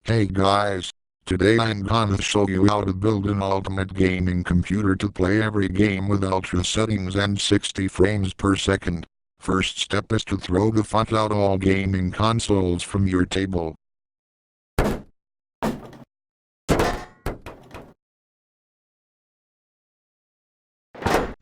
Hey guys, today I'm gonna show you how to build an ultimate gaming computer to play every game with ultra settings and 60 frames per second. First step is to throw the fuck out all gaming consoles from your table.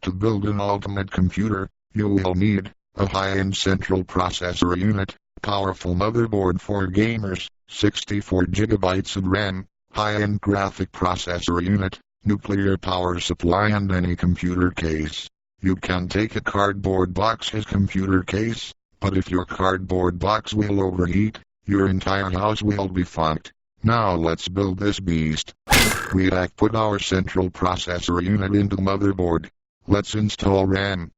To build an ultimate computer, you will need a high-end central processor unit, powerful motherboard for gamers, 64 gigabytes of RAM, high-end graphic processor unit, nuclear power supply and any computer case. You can take a cardboard box as computer case, but if your cardboard box will overheat, your entire house will be fucked. Now let's build this beast. We have put our central processor unit into the motherboard. Let's install RAM.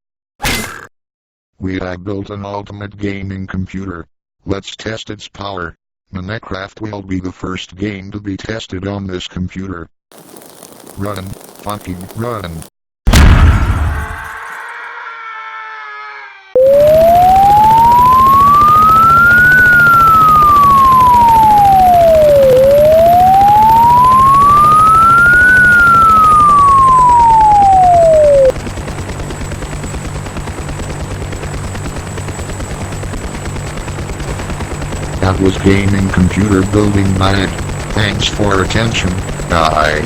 We have built an ultimate gaming computer. Let's test its power. Minecraft will be the first game to be tested on this computer. Run, fucking run. That was gaming computer building night. Thanks for attention. Bye.